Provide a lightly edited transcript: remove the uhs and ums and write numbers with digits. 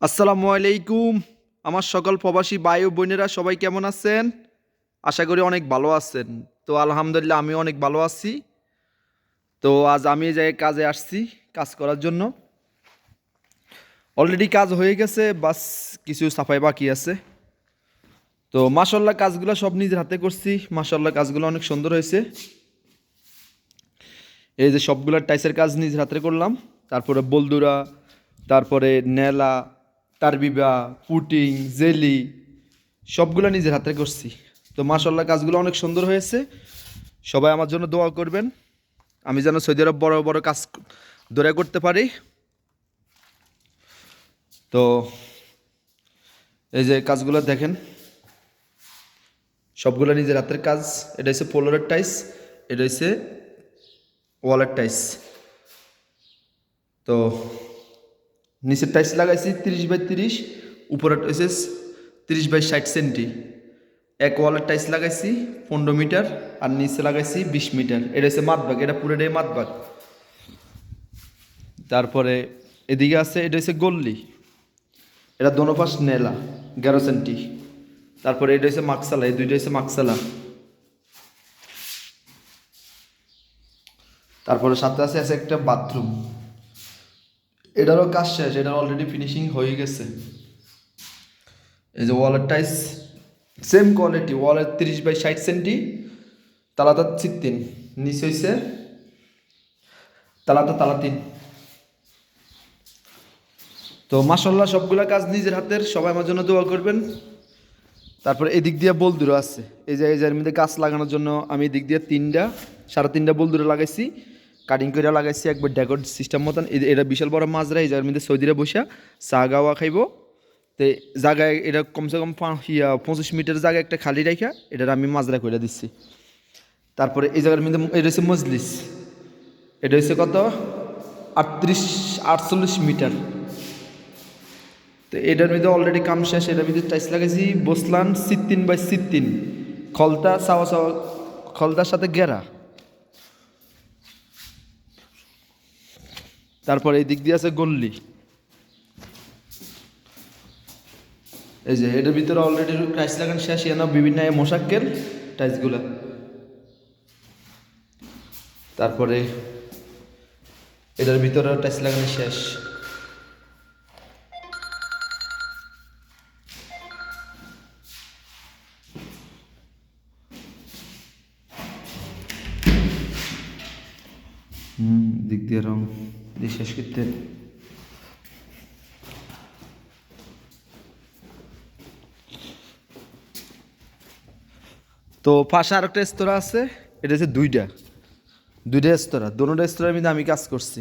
আসসালামু আলাইকুম। আমার সকল প্রবাসী ভাই ও বোনেরা সবাই কেমন আছেন? আশা করি অনেক ভালো আছেন। তো আলহামদুলিল্লাহ আমি অনেক ভালো আছি। তো আজ আমি এই জায়গায় কাজে আসছি কাজ করার জন্য। অলরেডি কাজ হয়ে গেছে, বাস কিছু সাফাই বাকি আছে। তো মাশাল্লাহ কাজগুলো সব নিজের হাতে করছি। মাশাল্লাহ কাজগুলো অনেক সুন্দর হয়েছে। এই যে সবগুলা টাইসের কাজ নিজের হাতে করলাম। তারপরে বলদুরা, তারপরে নেলা, টারবিবা, পুটিং, জেলি সবগুলো নিজের হাতে করছি। তো মাশাল্লাহ কাজগুলো অনেক সুন্দর হয়েছে। সবাই আমার জন্য দোয়া করবেন, আমি যেন সৌদি আরব বড় বড় কাজ ধরে করতে পারি। তো এই যে কাজগুলো দেখেন, সবগুলো নিজের হাতের কাজ। এটা হচ্ছে পোলোরের টাইস, এটা হচ্ছে ওয়ালের টাইস। তো নিচের টাইস লাগাইছি 30 বাই 30, উপরের হচ্ছে 30 বাই 60 সেন্টি। এক ওয়ালের টাইস লাগাইছি 15 মিটার, আর নিচে লাগাইছি 20 মিটার। এটা হচ্ছে মাতবাগ, এটা পুরোটাই মাতবাগ। তারপরে এদিকে আছে, এটা হচ্ছে গল্লি, এটা দোনো পাশ নেলা 11 সেন্টি। তারপরে এটা হচ্ছে মাকসালা, এই দুইটা হচ্ছে মাকসালা। তারপরে সাথে আছে আছে একটা বাথরুম, এটারও কাজ শেষ, এটার অলরেডি ফিনিশিং হয়ে গেছে। এই যে ওয়ালের টাইস সেম কোয়ালিটি, ওয়ালের 30 বাই 60 সেন্টি, তালাতা 3, নিচে হয়েছে তালা 3। তো মাশাল্লাহ সবগুলা কাজ নিজের হাতের, সবাই আমার জন্য দোয়া করবেন। তারপরে এদিক দিয়ে বলদুরা আছে, এই যে এই জায়গার মধ্যে গাছ লাগানোর জন্য আমি এদিক দিয়ে 3.5 বলদুরা লাগাইছি, কাটিং করে লাগাইছি একবার ডেকোর সিস্টেম মতন। এটা বিশাল বড় মাজরা, এই জায়গার মধ্যে সৌদিরা বসা চা গাওয়া খাইব। তো জায়গায় এটা কমসে কম 25 মিটার জায়গায় একটা খালি রাখা, এটার আমি মাজরা করে দিচ্ছি। তারপরে এই জায়গার মধ্যে এটা হচ্ছে মজলিস, এটা হচ্ছে কত 48 48 মিটার। তো এটার মধ্যে অলরেডি কাম শেষ, এটার মধ্যে টাইস লাগাইছি বসলান 3 বাই 3, খলতা চাওয়া চাওয়া, খলতার সাথে গেরা। তারপরে এই দিক দিয়ে আছে গল্লি, এই যে এটার ভিতরে অলরেডি টাইস লাগানো শেষ, এনে বিভিন্ন মোশাক্কেল টাইসগুলা। তারপরে এটার ভিতরে টাইস লাগানো শেষ। দিক দিয়ে রং দিয়ে শেষ করতে। তো পাশে আরেকটা রেস্তোরাঁ আছে, এটা হচ্ছে দুইটা রেস্তোরাঁ, দোনোটা রেস্তোরাঁর মধ্যে আমি কাজ করছি।